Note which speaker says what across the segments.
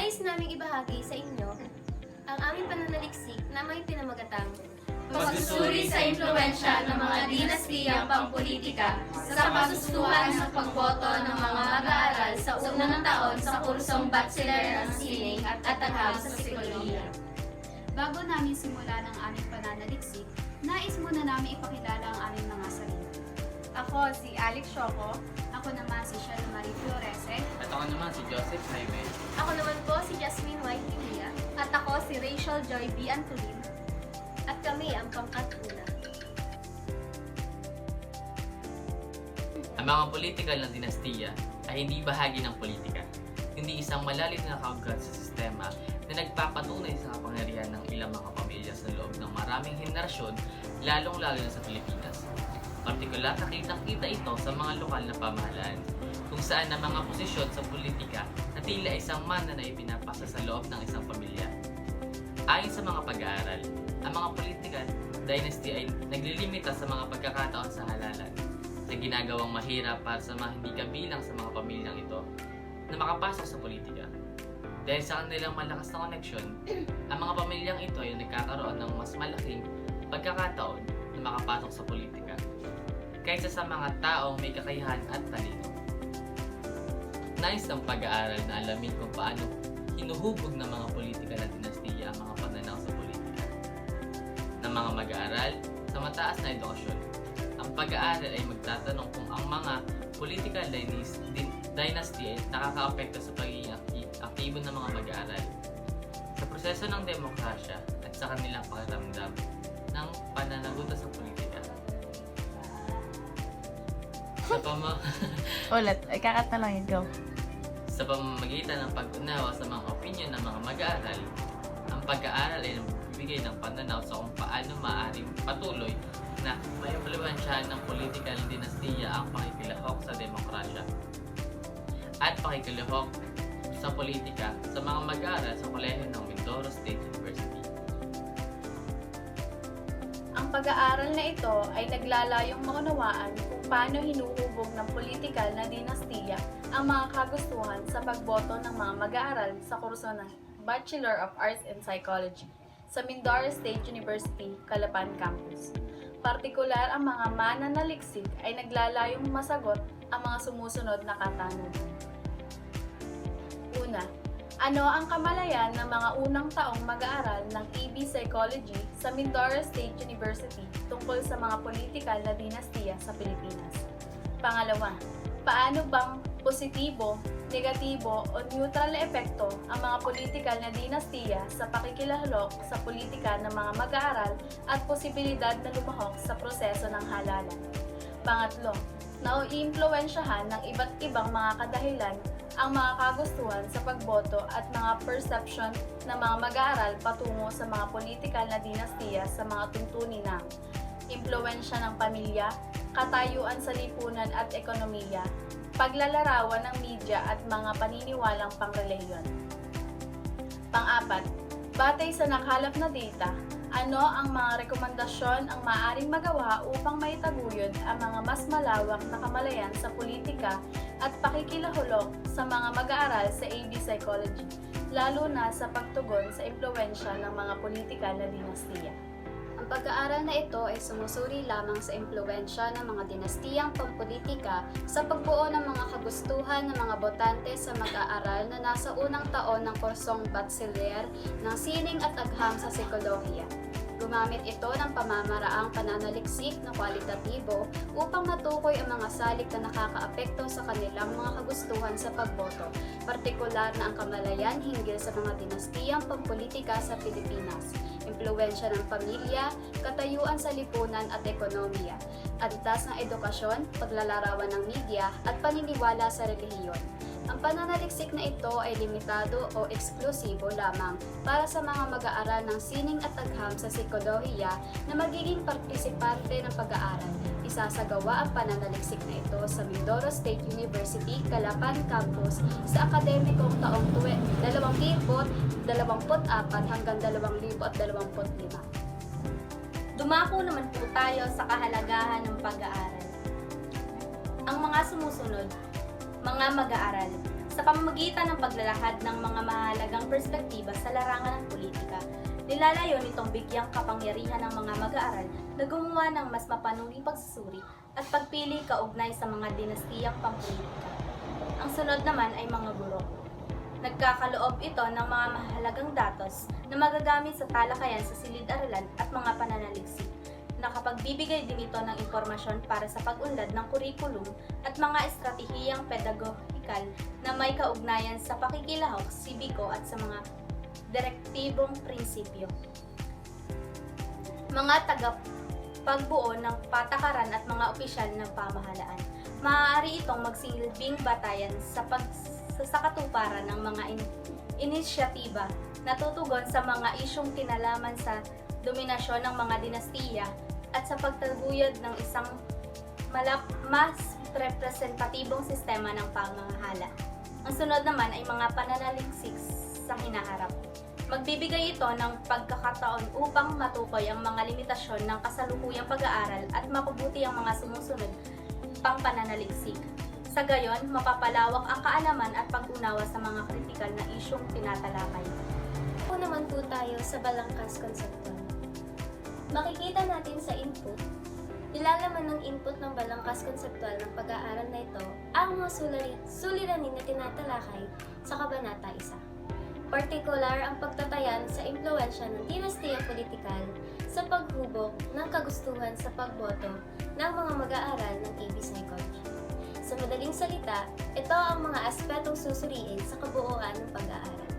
Speaker 1: Nais naming ibahagi sa inyo ang aming pananaliksik na may pinamagatang
Speaker 2: Pagsusuri sa impluwensya ng mga dinastiyang pampolitika sa kasustuhan sa pagboto ng mga mag-aaral sa unang taon sa kursong Bachelor ng Sining at Agham sa Psikolohiya.
Speaker 3: Bago namin simulan ang aming pananaliksik, nais muna namin ipakilala ang aming mga sarili.
Speaker 4: Ako si Alex Shoco.
Speaker 3: Ako naman si Shelo Marie Florese.
Speaker 5: At ako naman si Joseph Jaime.
Speaker 1: Ako naman po si Jasmine White Limia.
Speaker 4: At ako si Rachel Joy B. Antolin.
Speaker 1: At kami ang pangkat una.
Speaker 5: Ang mga politikal ng dinastiya ay hindi bahagi ng politika, hindi isang malalim na kaugat sa sistema na nagpapatunay sa kapangyarihan ng ilang mga pamilya sa loob ng maraming henerasyon, lalong-lalo na sa Pilipinas. Partikular na kitang-kita ito sa mga lokal na pamahalaan, kung saan ang mga posisyon sa politika na tila isang mana na ipinapasa sa loob ng isang pamilya. Ayon sa mga pag-aaral, ang mga political dynasty ay naglilimita sa mga pagkakataon sa halalan na ginagawang mahirap para sa mga hindi kabilang sa mga pamilyang ito na makapasok sa politika. Dahil sa kanilang malakas na koneksyon, ang mga pamilyang ito ay nagkakaroon ng mas malaking pagkakataon na makapasok sa politika kaysa sa mga taong may kakayahan at talino. Nais ng pag-aaral na alamin kung paano hinuhubog ng mga politikal na dinastiya ang mga pananaw sa politika ng mga mag-aaral sa mataas na edukasyon. Ang pag-aaral ay magtatanong kung ang mga political dynasty ay nakakaapekto sa pagiging aktibo ng mga mag-aaral sa proseso ng demokrasya at sa kanilang pakiramdam ng pananagutan sa politika.
Speaker 6: Ulit, kakat na lang yun, go.
Speaker 5: Sa pamamagitan ng pag-unawa sa mga opinyon ng mga mag-aaral, ang pag-aaral ay nagbibigay ng pananaw sa kung paano maaaring patuloy na maimpluwensyahan ng politikal na dinastiya ang pakikilahok sa demokrasya at pakikilahok sa politika sa mga mag-aaral sa kolehiyo ng Mindoro State University.
Speaker 4: Ang pag-aaral na ito ay naglalayong maunawaan kung paano hinuhubog ng politikal na dinastiya ang mga kagustuhan sa pagboto ng mga mag-aaral sa kurso ng Bachelor of Arts in Psychology sa Mindoro State University, Calapan Campus. Partikular ang mga mananaliksik ay naglalayong masagot ang mga sumusunod na katanungan. Una, ano ang kamalayan ng mga unang taong mag-aaral ng EB Psychology sa Mindoro State University tungkol sa mga politikal na dinastiya sa Pilipinas? Pangalawa, paano bang positibo, negatibo o neutral na epekto ang mga politikal na dinastiya sa pakikilalok sa politika ng mga mag-aaral at posibilidad na lumahok sa proseso ng halalan? Pangatlo, nauiimpluwensyahan ng iba't ibang mga kadahilan ang mga kagustuhan sa pagboto at mga perception ng mga mag-aaral patungo sa mga politikal na dinastiya sa mga tuntunin ng impluwensya ng pamilya, katayuan sa lipunan at ekonomiya, paglalarawan ng media at mga paniniwalang pangrelihiyon. Pang-apat, batay sa nakalap na data, ano ang mga rekomendasyon ang maaaring magawa upang maitaguyod ang mga mas malawak na kamalayan sa politika at pakikilahulog sa mga mag-aaral sa AB Psychology, lalo na sa pagtugon sa impluwensya ng mga politikal na dinastiya.
Speaker 3: Ang pag-aaral na ito ay sumusuri lamang sa impluwensya ng mga dinastiyang pampolitika sa pagbuo ng mga kagustuhan ng mga botante sa mag-aaral na nasa unang taon ng kursong Bachelor ng Sining at Agham sa Psikolohiya. Gumamit ito ng pamamaraang pananaliksik na kwalitatibo upang matukoy ang mga salik na nakakaapekto sa kanilang mga kagustuhan sa pagboto, partikular na ang kamalayan hinggil sa mga dinastiyang pampolitika sa Pilipinas, impluwensya ng pamilya, katayuan sa lipunan at ekonomiya, antas ng edukasyon, paglalarawan ng media at paniniwala sa relihiyon. Ang pananaliksik na ito ay limitado o eksklusibo lamang para sa mga mag-aaral ng Sining at Agham sa Psikolohiya na magiging partisipante ng pag-aaral. Isasagawa ang pananaliksik na ito sa Mindoro State University, Calapan Campus sa akademikong taong 2024 hanggang 2025.
Speaker 1: Dumako naman po tayo sa kahalagahan ng pag-aaral. Ang mga sumusunod, mga mag-aaral.
Speaker 4: sa pamamagitan ng paglalahad ng mga mahalagang perspektiba sa larangan ng politika. Nilalayo nitong bigyang kapangyarihan ng mga mag-aaral na gumawa ng mas mapanuring pagsusuri at pagpili kaugnay sa mga dinastiyang pampolitika. Ang sunod naman ay mga guro. Nagkakaloob ito ng mga mahalagang datos na magagamit sa talakayan sa silid-aralan at mga pananaliksik. Nakapagbibigay din ito ng impormasyon para sa pag-unlad ng kurikulum at mga estratehiyang pedagogikal na may kaugnayan sa pakikilahok, sibiko at sa mga direktibong prinsipyo. Mga tagapagbuo ng patakaran at mga opisyal ng pamahalaan. Maaari itong magsilbing batayan sa katuparan ng mga inisyatiba na tutugon sa mga isyong kinalaman sa dominasyon ng mga dinastiya at sa pagtaguyod ng isang mas representatibong sistema ng pamamahala. Ang sunod naman ay mga pananaliksik sa hinaharap. Magbibigay ito ng pagkakataon upang matukoy ang mga limitasyon ng kasalukuyang pag-aaral at mapabuti ang mga sumusunod pang pananaliksik. Sa gayon, mapapalawak ang kaalaman at pag-unawa sa mga kritikal na isyong tinatalakay.
Speaker 1: Ako naman po tayo sa balangkas konseptual. Makikita natin sa input, nilalaman ng input ng balangkas konseptual ng pag-aaral na ito ang mga suliranin na tinatalakay sa Kabanata 1. Partikular ang pagtatayan sa impluwensya ng dinastiyang politikal sa paghubog ng kagustuhan sa pagboto ng mga mag-aaral ng AB Psychology. Sa madaling salita, ito ang mga aspetong susuriin sa kabuuan ng pag-aaral.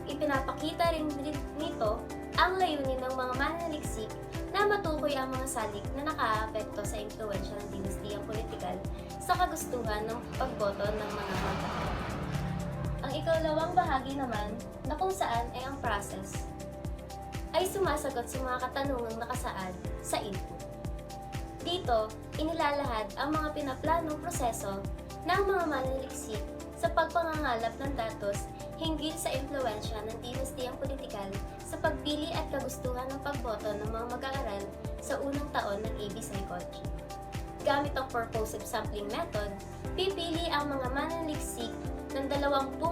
Speaker 1: Ipinapakita rin nito ang layunin ng mga mananaliksik na matukoy ang mga salik na nakaapekto sa impluwensya ng dinastiyang politikal sa kagustuhan ng pagboto ng mga mag-aaral. Ang ikalawang bahagi naman na kung saan ay ang process ay sumasagot sa mga katanungang nakasaad sa input. Dito, inilalahad ang mga pinaplanong proseso ng mga mananaliksik sa pagpangangalap ng datos hinggil sa impluwensya ng dinastiyang politikal sa pagpili at kagustuhan ng pagboto ng mga mag-aaral sa unang taon ng AB Psychology. Gamit ang purposive sampling method, pipili ang mga mananaliksik ng 20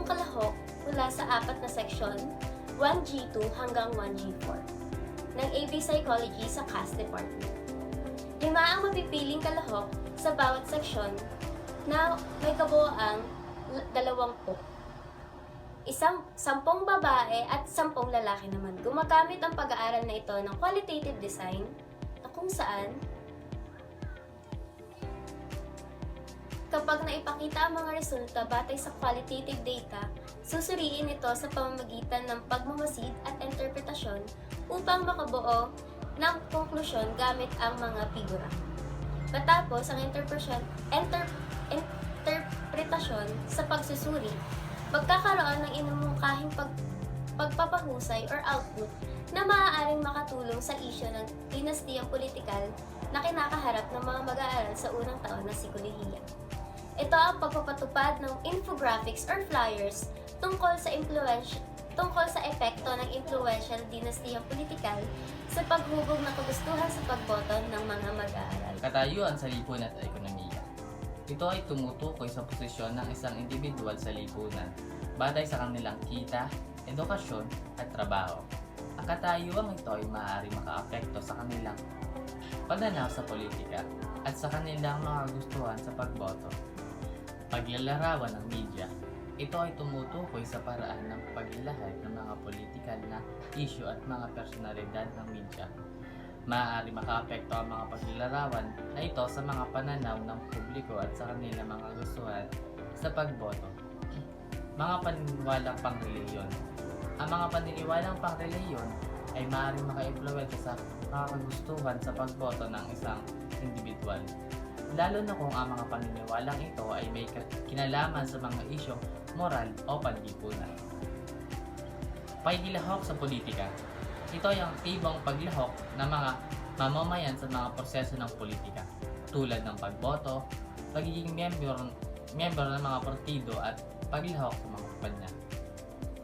Speaker 1: kalahok mula sa 4 na seksyon, 1G2 hanggang 1G4, ng AB Psychology sa CAS Department. 5 ang mapipiling kalahok sa bawat seksyon na may kabuoang 20. 10 babae at 10 lalaki naman. Gumagamit ang pag-aaral na ito ng qualitative design na kung saan kapag naipakita ang mga resulta batay sa qualitative data, susuriin ito sa pamamagitan ng pagmamasid at interpretasyon upang makabuo ng konklusyon gamit ang mga figura. Matapos ang interpretasyon sa pagsusuri, magkakaroon ng inumungkahing pagpapahusay or output na maaaring makatulong sa isyu ng dinastiyang politikal na kinakaharap ng mga mag-aaral sa unang taon ng psikolohiya. Ito ang pagpapatupad ng infographics or flyers tungkol sa epekto ng impluwensya ng dinastiyang politikal sa paghubog ng kagustuhan sa pagboto ng mga mag-aaral.
Speaker 5: Katayuan sa lipunan at ekonomiya. Ito ay tumutukoy sa posisyon ng isang individual sa lipunan batay sa kanilang kita, edukasyon at trabaho. Ang katayuan ito ay maaaring makaapekto sa kanilang pananaw sa politika at sa kanilang mga gustuhan sa pagboto. Paglalarawan ng media. Ito ay tumutukoy sa paraan ng paglalahad ng mga politikal na issue at mga personalidad ng media. Maaari makaapekto ang mga paglalarawan na ito sa mga pananaw ng publiko at sa kanilang mga gustuhan sa pagboto. Mga paniniwalang pangrelihiyon. Ang mga paniniwalang pangrelihiyon ay maaaring maka-impluwensya sa mga kagustuhan sa pagboto ng isang individual. Lalo na kung ang mga paniniwalang ito ay may kinalaman sa mga isyong moral o panlipunan. Pagilahok sa politika. Ito ay ang aktibong paglahok ng mga mamamayan sa mga proseso ng politika, tulad ng pagboto, pagiging miyembro ng mga partido at paglahok sa mga kumpanya.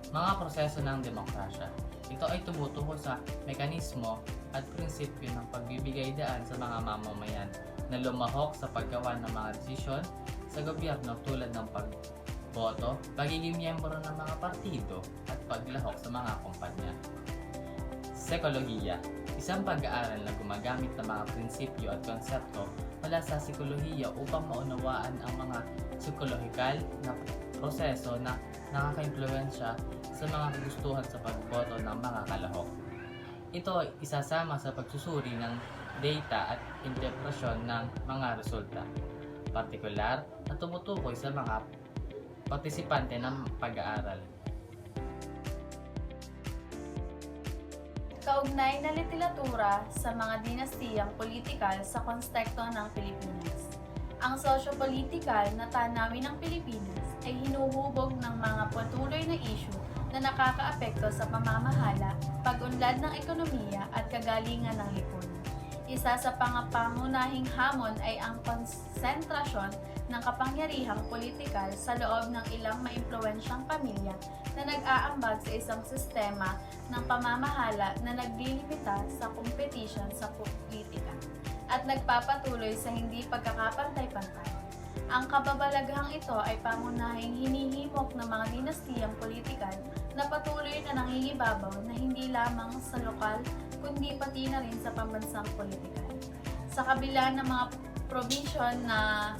Speaker 5: Mga proseso ng demokrasya. Ito ay tumutukoy sa mekanismo at prinsipyo ng pagbibigay daan sa mga mamamayan na lumahok sa paggawa ng mga desisyon sa gobyerno tulad ng pagboto, pagiging miyembro ng mga partido, at paglahok sa mga kumpanya. Psikolohiya, isang pag-aaral na gumagamit ng mga prinsipyo at konsepto mula sa psikolohiya upang maunawaan ang mga psikolohikal na proseso na nakaka-impluwensya sa mga kagustuhan sa pagboto ng mga kalahok. Ito ay isasama sa pagsusuri ng data at interpretasyon ng mga resulta, partikular na tumutukoy sa mga partisipante ng pag-aaral.
Speaker 4: Kaugnay na literatura sa mga dinastiyang politikal sa konteksto ng Pilipinas. Ang sosyo-politikal na tanawin ng Pilipinas ay hinuhubog ng mga patuloy na issue na nakakaapekto sa pamamahala, pag-unlad ng ekonomiya at kagalingan ng lipunan. Isa sa pangunahing hamon ay ang konsentrasyon ng kapangyarihang politikal sa loob ng ilang maimpluwensyang pamilya na nag-aambag sa isang sistema ng pamamahala na naglilimita sa kompetisyon sa politika at nagpapatuloy sa hindi pagkakapantay-pantay. Ang kababalaghang ito ay pangunahing hinihimok ng mga dinastiyang politikal na patuloy na nangingibabaw na hindi lamang sa lokal kundi pati na rin sa pambansang politikal. Sa kabila ng mga probisyon na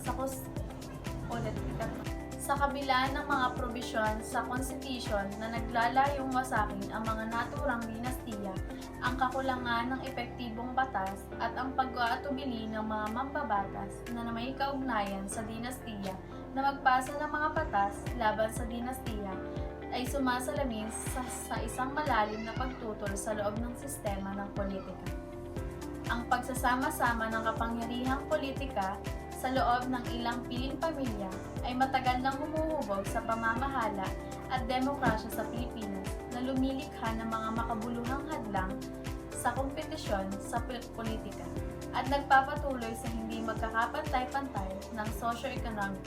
Speaker 4: sa kabila ng mga probisyon sa konstitusyon na naglalayong wasakin ang mga naturang dinastiya, ang kakulangan ng epektibong batas at ang pag-aatubili ng mga mambabatas na may kaugnayan sa dinastiya na magpasa ng mga batas laban sa dinastiya ay sumasalamin sa isang malalim na pagtutol sa loob ng sistema ng politika. Ang pagsasama-sama ng kapangyarihang politika sa loob ng ilang piling pamilya ay matagal nang humuhubog sa pamamahala at demokrasya sa Pilipinas na lumilikha ng mga makabuluhang hadlang sa kompetisyon sa politika at nagpapatuloy sa hindi magkakapantay-pantay ng socio-economic.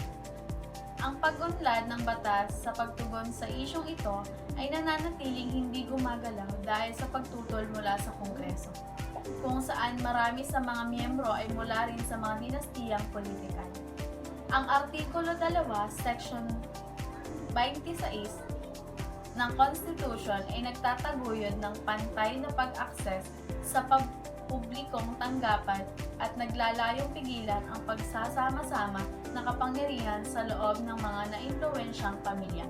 Speaker 4: Ang pag-unlad ng batas sa pagtugon sa isyong ito ay nananatiling hindi gumagalaw dahil sa pagtutol mula sa Kongreso, kung saan marami sa mga miyembro ay mula rin sa mga dinastiyang politikal. Ang Artikulo 2, Section 26 ng Constitution ay nagtataguyod ng pantay na pag-akses sa publikong tanggapan at naglalayong pigilan ang pagsasama-sama ng kapangyarihan sa loob ng mga naimpluwensyang pamilya.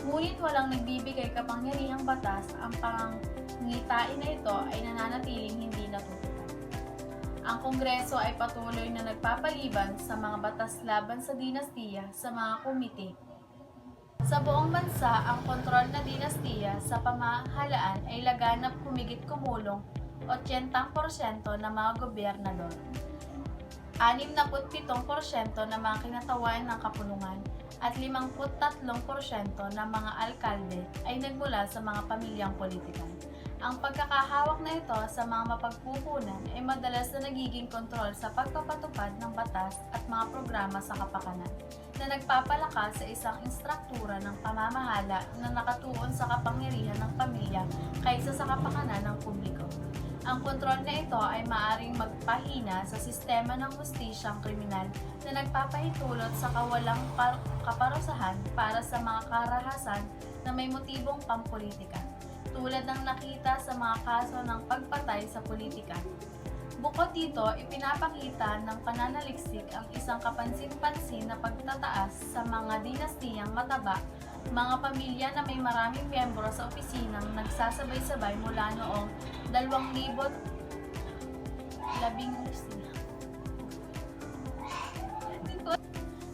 Speaker 4: Ngunit walang nagbibigay kapangyarihang batas, ang pangitain na ito ay nananatiling hindi natutupad. Ang Kongreso ay patuloy na nagpapaliban sa mga batas laban sa dinastiya sa mga komite. Sa buong bansa, ang kontrol na dinastiya sa pamahalaan ay laganap humigit kumulong 80% ng mga gobernador, 67% ng mga kinatawan ng kapulungan, at 53% ng mga alkalde ay nagmula sa mga pamilyang politikal. Ang pagkakahawak na ito sa mga mapagkukunan ay madalas na nagiging kontrol sa pagpapatupad ng batas at mga programa sa kapakanan na nagpapalakas sa isang istruktura ng pamamahala na nakatuon sa kapangyarihan ng pamilya kaysa sa kapakanan ng publiko. Ang kontrol na ito ay maaaring magpahina sa sistema ng hustisyang kriminal na nagpapahintulot sa kawalang kaparusahan para sa mga karahasan na may motibong pampolitika, tulad ng nakita sa mga kaso ng pagpatay sa politika. Bukod dito, ipinapakita ng pananaliksik ang isang kapansin-pansin na pagtataas sa mga dinastiyang mataba, mga pamilya na may maraming miyembro sa opisinang nagsasabay-sabay mula noong 2011.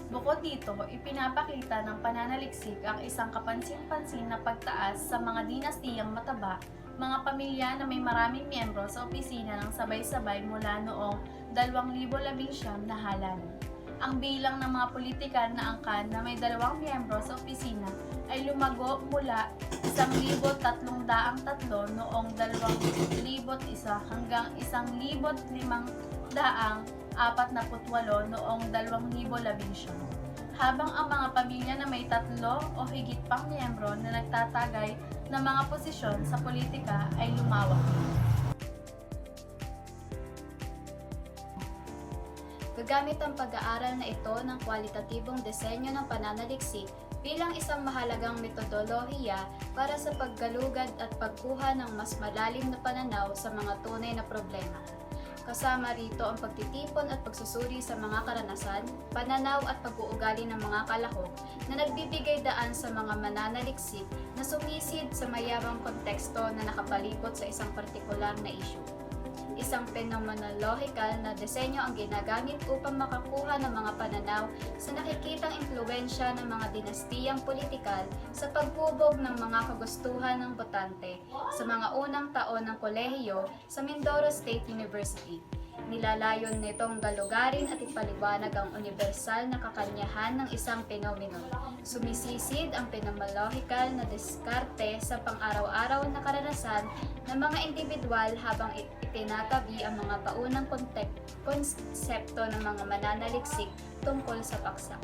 Speaker 4: Bukod dito, ipinapakita ng pananaliksik ang isang kapansin-pansin na pagtaas sa mga dinastiyang mataba, mga pamilya na may maraming miyembro sa opisina ng sabay-sabay mula noong 2011 na halalan. Ang bilang ng mga politikal na angkan na may 2 miyembro sa opisina ay lumago mula 1,303 noong 2001 hanggang 1,548 noong 2011, habang ang mga pamilya na may 3 o higit pang miyembro na nagtatagay ng mga posisyon sa politika ay lumawak.
Speaker 3: Good Ginagamit ang pag-aaral na ito ng kwalitatibong disenyo ng pananaliksik bilang isang mahalagang metodolohiya para sa paggalugad at pagkuha ng mas malalim na pananaw sa mga tunay na problema. Kasama rito ang pagtitipon at pagsusuri sa mga karanasan, pananaw at pag-uugali ng mga kalahok na nagbibigay daan sa mga mananaliksik na sumisid sa mayamang konteksto na nakapalibot sa isang partikular na issue. Isang phenomenological na disenyo ang ginagamit upang makakuha ng mga pananaw sa nakikitang impluwensya ng mga dinastiyang politikal sa paghubog ng mga kagustuhan ng botante sa mga unang taon ng kolehiyo sa Mindoro State University. Nilalayon nitong galugarin at ipaliwanag ang universal na kakanyahan ng isang penomeno. Sumisisid ang phenomenological na diskarte sa pang-araw-araw na karanasan ng mga individual habang itinatabi ang mga paunang konsepto ng mga mananaliksik tungkol sa paksa.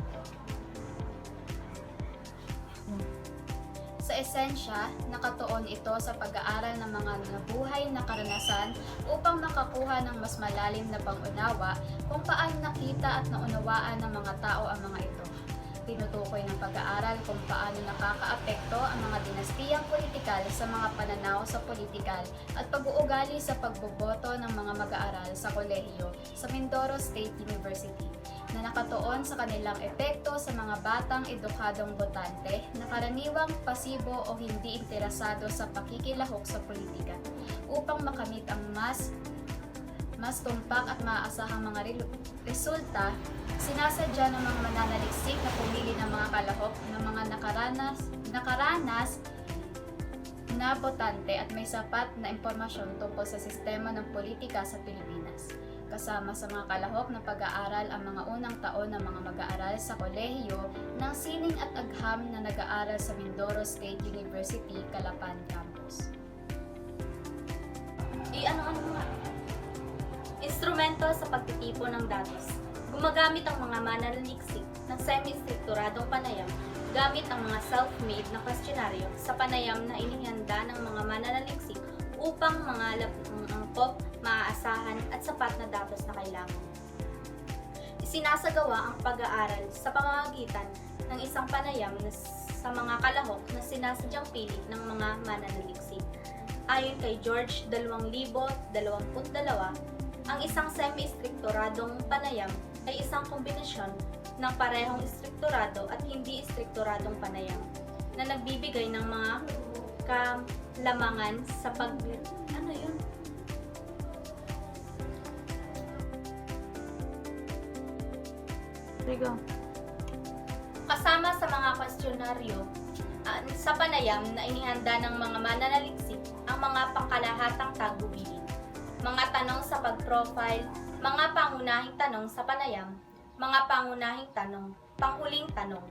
Speaker 3: Sa esensya, nakatuon ito sa pag-aaral ng mga nabuhay na karanasan upang makakuha ng mas malalim na pangunawa kung paano nakita at naunawaan ng mga tao ang mga ito. Tinutukoy ng pag-aaral kung paano nakakaapekto ang mga dinastiyang politikal sa mga pananaw sa politikal at pag-uugali sa pagboboto ng mga mag-aaral sa kolehiyo sa Mindoro State University na nakatuon sa kanilang epekto sa mga batang edukadong botante na karaniwang pasibo o hindi interesado sa pakikilahok sa politika upang makamit ang mas tumpak at maaasahang mga resulta. Sinasadya ng mga mananaliksik na pumili ng mga kalahok ng mga nakaranas na botante at may sapat na impormasyon tungkol sa sistema ng politika sa Pilipinas. Kasama sa mga kalahok na pag-aaral ang mga unang taon ng mga mag-aaral sa kolehiyo ng sining at agham na nag-aaral sa Mindoro State University, Calapan Campus.
Speaker 2: Ano nga? Instrumento sa pagtitipon ng datos. Gumagamit ang mga mananaliksik ng semi-strukturadong panayam gamit ang mga self-made na questionaryo sa panayam na inihanda ng mga mananaliksik upang mangalap ng angkop, maaasahan at sapat na datos na kailangan. Isinasagawa ang pag-aaral sa pamamagitan ng isang panayam sa mga kalahok na sinasadyang pilit ng mga mananaliksik. Ayon kay George 2022, ang isang semi-istrukturadong panayam ay isang kombinasyon ng parehong istrukturado at hindi istrukturadong panayam na nagbibigay ng mga kalamangan sa kasama sa mga questionaryo sa panayam na inihanda ng mga mananaliksik ang mga pangkalahatang tagubilin, mga tanong sa pag-profile, mga pangunahing tanong sa panayam, mga pangunahing tanong, panghuling tanong,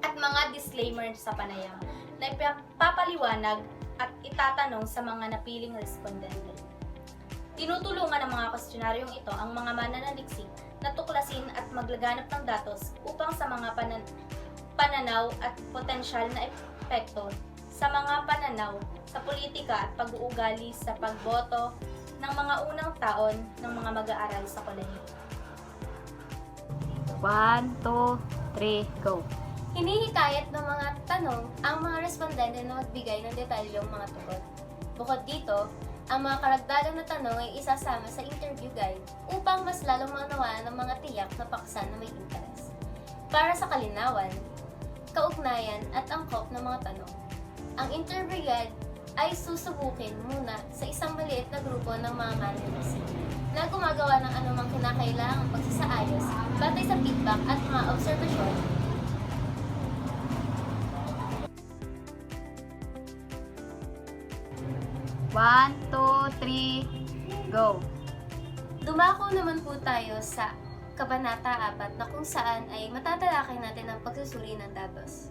Speaker 2: at mga disclaimer sa panayam na ipapaliwanag at itatanong sa mga napiling respondente. Tinutulungan ng mga kwestyonaryong ito ang mga mananaliksik na tuklasin at maglaganap ng datos upang sa mga pananaw at potensyal na epekto sa mga pananaw sa politika at pag-uugali sa pagboto ng mga unang taon ng mga mag-aaral sa kolehiyo.
Speaker 3: 1, 2, 3, go!
Speaker 1: Hinihikayat ng mga tanong ang mga respondente na magbigay ng detalyong mga tugon. Bukod dito, ang mga karagdagang na tanong ay isasama sa interview guide upang mas lalong maunawaan ng mga tiyak na paksa na may interes. Para sa kalinawan, kaugnayan at angkop ng mga tanong, ang interview guide ay susubukin muna sa isang maliit na grupo ng mga mananaliksik na gumagawa ng anumang kinakailangang pagsasaayos batay sa feedback at mga obserbasyon.
Speaker 3: One, two, three, go!
Speaker 1: Dumako naman po tayo sa Kabanata 4 na kung saan ay matatalakay natin ang pagsusuri ng datos.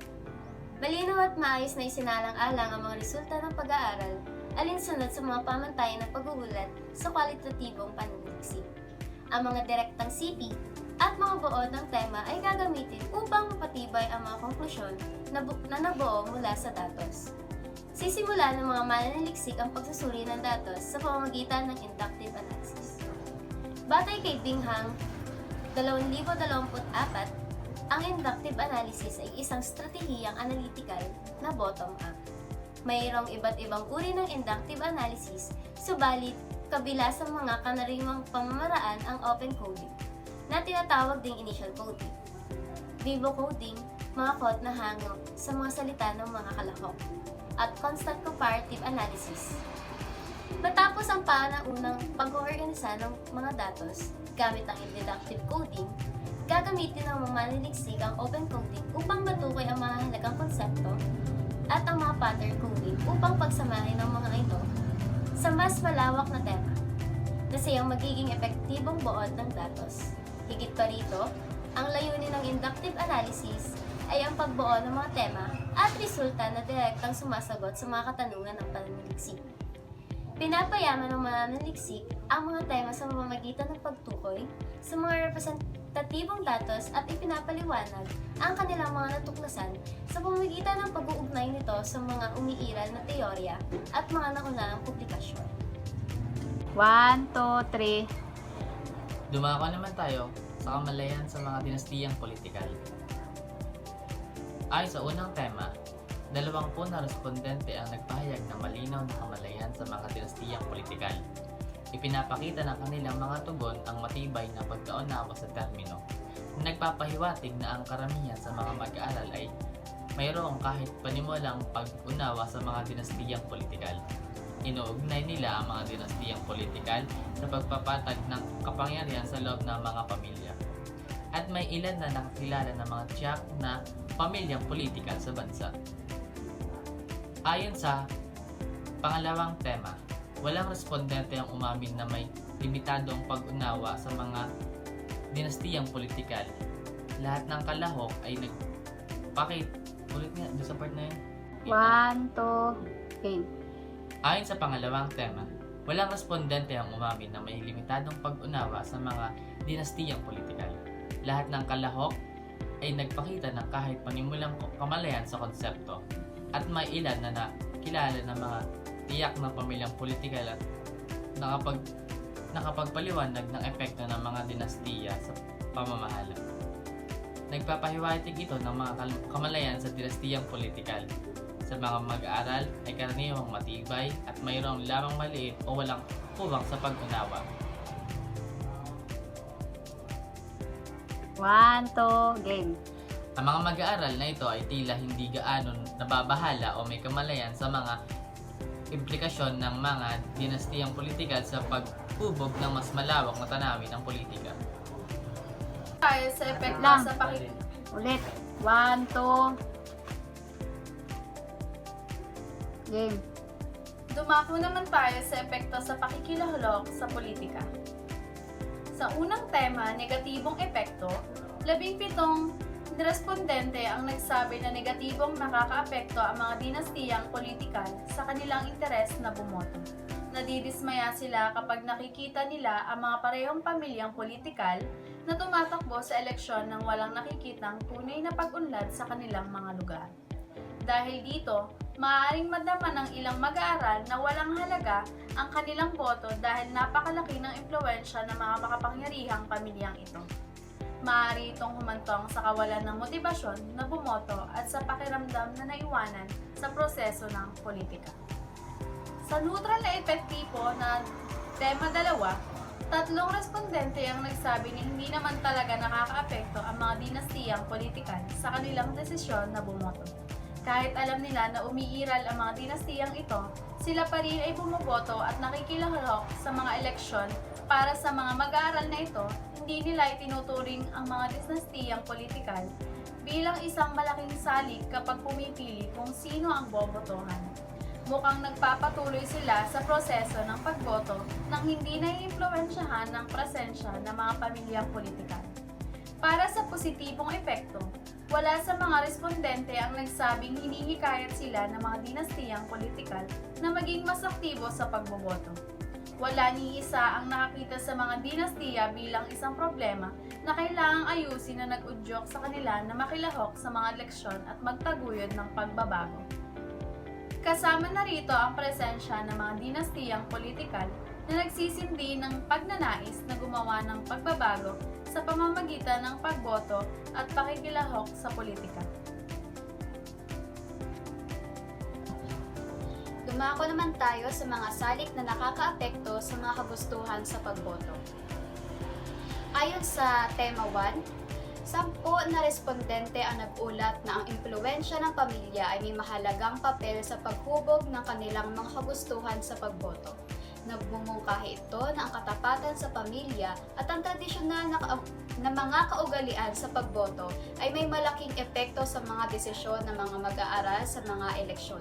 Speaker 1: Malinaw at maayos na isinalang-alang ang mga resulta ng pag-aaral alinsunod sa mga pamantayan ng paghuhulat sa kwalitatibong pananaliksik. Ang mga direktang CP at mga buod ng tema ay gagamitin upang mapatibay ang mga konklusyon na nabuo mula sa datos. Sisimula ng mga mananaliksik ang pagsusuri ng datos sa pamamagitan ng inductive analysis. Batay kay Bingham 2024, ang inductive analysis ay isang stratehiyang analytical na bottom-up. Mayroong iba't ibang uri ng inductive analysis, subalit kabila sa mga kanariwang pamamaraan ang open coding, na tinatawag ding initial coding, vivo coding, mga code na hango sa mga salita ng mga kalahok, at constant comparative analysis. Matapos ang panaunang pag-oorganisa ng mga datos gamit ang inductive coding, gagamitin ng mga manliliksik ang open coding upang matukoy ang mga halagang konsepto at ang mga pattern coding upang pagsamahin ng mga ito sa mas malawak na tema na siyang magiging epektibong buod ng datos. Higit pa rito, ang layunin ng inductive analysis ay ang pagbuo ng mga tema at resulta na direktang sumasagot sa mga katanungan ng pananaliksik. Pinapayaman ng mananaliksik ang mga tema sa pamamagitan ng pagtukoy sa mga representatibong datos at ipinapaliwanag ang kanilang mga natuklasan sa pamamagitan ng pag-uugnay nito sa mga umiiral na teorya at mga naunang publikasyon.
Speaker 6: 1, 2, 3.
Speaker 5: Dumako naman tayo sa kamalayan sa mga dinastiyang politikal. Ayon sa unang tema, 20 na respondente ang nagpahayag ng malinaw na kamalayan sa mga dinastiyang politikal. Ipinapakita ng kanilang mga tugon ang matibay na pagkaunawa sa termino, na nagpapahiwatig na ang karamihan sa mga mag-aaral ay mayroong kahit panimulang pag-unawa sa mga dinastiyang politikal. Inuugnay nila ang mga dinastiyang politikal sa pagpapatag ng kapangyarihan sa loob ng mga pamilya. At may ilan na nakakilala ng mga tiyak na pamilyang politikal sa bansa. Ayon sa pangalawang tema, walang respondente ang umamin na may limitadong pag-unawa sa mga dinastiyang politikal. Lahat ng kalahok ay ulit nga, doon sa part na yun.
Speaker 6: 1, 2, game.
Speaker 5: Ayon sa pangalawang tema, walang respondente ang umamin na may limitadong pag-unawa sa mga dinastiyang politikal. Lahat ng kalahok ay nagpakita ng kahit panimulang kamalayan sa konsepto, at may ilan na nakilala ng mga tiyak na pamilyang politikal at nakapagpaliwanag ng epekto ng mga dinastiya sa pamamahala. Nagpapahiwatig ito ng mga kamalayan sa dinastiyang politikal. Sa mga mag-aaral ay karaniwang matibay at mayroong lamang maliit o walang kuwang sa pag-unawa.
Speaker 6: 1, 2, game.
Speaker 5: Ang mga mag-aaral na ito ay tila hindi gaano nababahala o may kamalayan sa mga implikasyon ng mga dinastiyang politikal sa paghubog ng mas malawak na tanawin ng politika.
Speaker 4: Tayo sa epekto
Speaker 6: Lang.
Speaker 4: sa
Speaker 6: Ulit. 1, 2. Game.
Speaker 4: Dumako naman tayo sa epekto sa pakikilahok sa politika. Sa unang tema, negatibong epekto, 17 respondente ang nagsabi na negatibong nakakaapekto ang mga dinastiyang politikal sa kanilang interes na bumoto. Nadidismaya sila kapag nakikita nila ang mga parehong pamilyang politikal na tumatakbo sa eleksyon nang walang nakikitang tunay na pag-unlad sa kanilang mga lugar. Dahil dito, maaaring madama ng ilang mag-aaral na walang halaga ang kanilang boto dahil napakalaki ng impluwensya ng mga makapangyarihang pamilyang ito. Maaari itong humantong sa kawalan ng motibasyon na bumoto at sa pakiramdam na naiwanan sa proseso ng politika. Sa neutral na epektibo na tema 2, 3 respondente ang nagsabi na hindi naman talaga nakakaapekto ang mga dinastiyang politikal sa kanilang desisyon na bumoto. Kahit alam nila na umiiral ang mga dinastiyang ito, sila pa rin ay bumoboto at nakikilahok sa mga eleksyon. Para sa mga mag-aaral na ito, hindi nila itinuturing ang mga dinastiyang politikal bilang isang malaking salik kapag pumipili kung sino ang bobotohan. Mukhang nagpapatuloy sila sa proseso ng pagboto nang hindi naiimpluwensyahan ng presensya ng mga pamilyang politikal. Para sa positibong epekto, wala sa mga respondente ang nagsabing hinihikayat sila ng mga dinastiyang politikal na maging mas aktibo sa pagboboto. Wala ni isa ang nakakita sa mga dinastiya bilang isang problema na kailangang ayusin na nag-udyok sa kanila na makilahok sa mga eleksyon at magtaguyod ng pagbabago. Kasama na rito ang presensya ng mga dinastiyang politikal na nagsisindi ng pagnanais na gumawa ng pagbabago sa sa pamamagitan ng pagboto at pakikilahok sa politika.
Speaker 3: Dumako naman tayo sa mga salik na nakakaapekto sa mga kagustuhan sa pagboto. Ayon sa tema 1, 10 na respondente ang nag-ulat na ang impluwensya ng pamilya ay may mahalagang papel sa paghubog ng kanilang mga kagustuhan sa pagboto. Nagmumungkahi ito na ang katapatan sa pamilya at ang tradisyonal na mga kaugalian sa pagboto ay may malaking epekto sa mga desisyon ng mga mag-aaral sa mga eleksyon.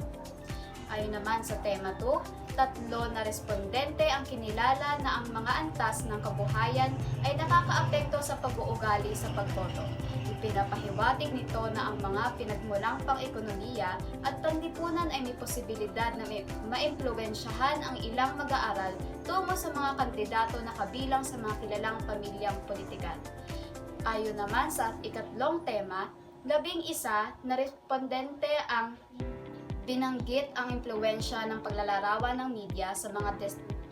Speaker 3: Ayon naman sa tema 2, 3 na respondente ang kinilala na ang mga antas ng kabuhayan ay nakakaapekto sa pag-uugali sa pagboto. Ipinapahiwatig nito na ang mga pinagmulang pang-ekonomiya at panlipunan ay may posibilidad na maimpluwensyahan ang ilang mag-aaral tungo sa mga kandidato na kabilang sa mga kilalang pamilyang politikal. Ayon naman sa ikatlong tema, 11 na respondente ang binanggit ang impluwensya ng paglalarawan ng media sa mga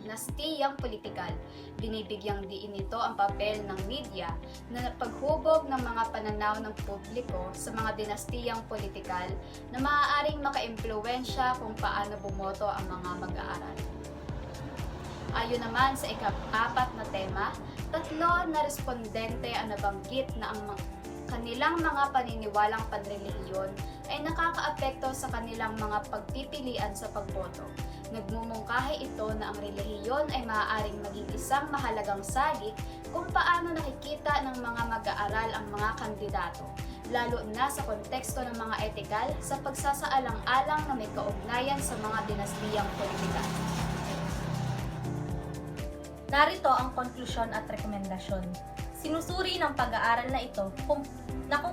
Speaker 3: dinastiyang politikal. Binibigyang diin nito ang papel ng media na paghubog ng mga pananaw ng publiko sa mga dinastiyang politikal na maaaring makaimpluwensya kung paano bumoto ang mga mag-aaral. Ayon naman sa ika-4 na tema, 3 na respondente ang nabanggit na ang kanilang mga paniniwalang panrelihiyon ay nakakaapekto sa kanilang mga pagpipilian sa pagboto. Nagmumungkahi ito na ang relihiyon ay maaaring maging isang mahalagang salik kung paano nakikita ng mga mag-aaral ang mga kandidato, lalo na sa konteksto ng mga etikal sa pagsasaalang-alang na may kaugnayan sa mga dinastiyang politikal.
Speaker 2: Narito ang konklusyon at rekomendasyon. Sinusuri ng pag-aaral na ito kung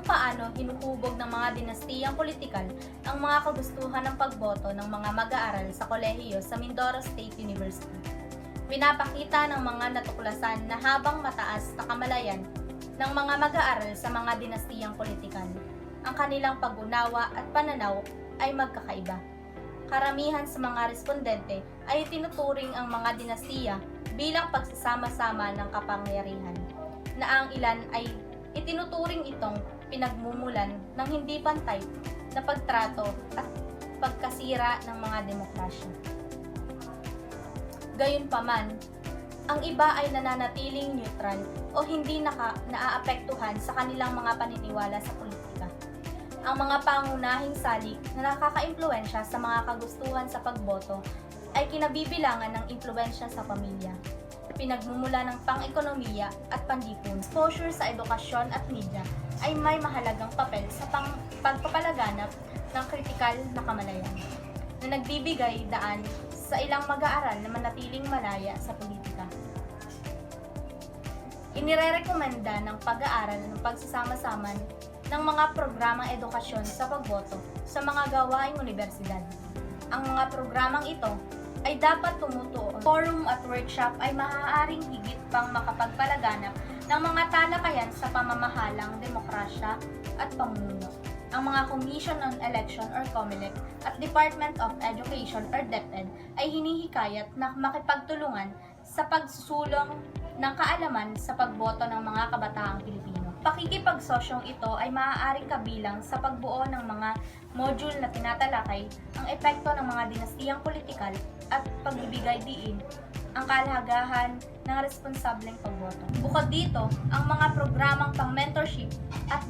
Speaker 2: paano hinuhubog ng mga dinastiyang politikal ang mga kagustuhan ng pagboto ng mga mag-aaral sa kolehiyo sa Mindoro State University. Pinapakita ng mga natuklasan na habang mataas na kamalayan ng mga mag-aaral sa mga dinastiyang politikal, ang kanilang pag-unawa at pananaw ay magkakaiba. Karamihan sa mga respondente ay tinuturing ang mga dinastiya bilang pagsasama-sama ng kapangyarihan, na ang ilan ay itinuturing itong pinagmumulan ng hindi pantay na pagtrato at pagkasira ng mga demokrasya. Gayunpaman, ang iba ay nananatiling neutral o hindi naaapektuhan sa kanilang mga paniniwala sa politika. Ang mga pangunahing salik na nakakaimpluwensya sa mga kagustuhan sa pagboto ay kinabibilangan ng impluwensya sa pamilya, pinagmumula ng pang-ekonomiya at panlipun. Exposure sa edukasyon at media ay may mahalagang papel sa pagpapalaganap ng kritikal na kamalayan na nagbibigay daan sa ilang mag-aaral na manatiling malaya sa politika. Inirerekomenda ng pag-aaral ng pagsasama-sama ng mga programang edukasyon sa pagboto sa mga gawaing universidad. Ang mga programang ito ay dapat tumutuon. Forum at workshop ay maaaring higit pang makapagpalaganap ng mga talakayan sa pamamahalang demokrasya at pamumuno. Ang mga Commission on Election or COMELEC at Department of Education or DepEd ay hinihikayat na makipagtulungan sa pagsusulong ng kaalaman sa pagboto ng mga kabataang Pilipino. Pakikipagsosyong ito ay maaaring kabilang sa pagbuo ng mga module na tinatalakay ang epekto ng mga dinastiyang politikal at pagbibigay diin ang kahalagahan ng responsableng pagboto. Bukod dito, ang mga programang pang-mentorship at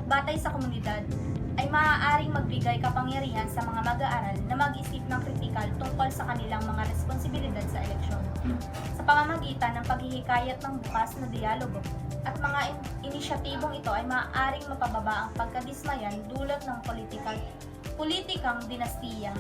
Speaker 2: batay sa komunidad ay maaaring magbigay kapangyarihan sa mga mag-aaral na mag-isip ng kritikal tungkol sa kanilang mga responsibilidad sa eleksyon. Sa pamamagitan ng paghihikayat ng bukas na dialogo at mga inisyatibong ito ay maaaring mapababa ang pagkadismayan dulot ng politikang dinastiya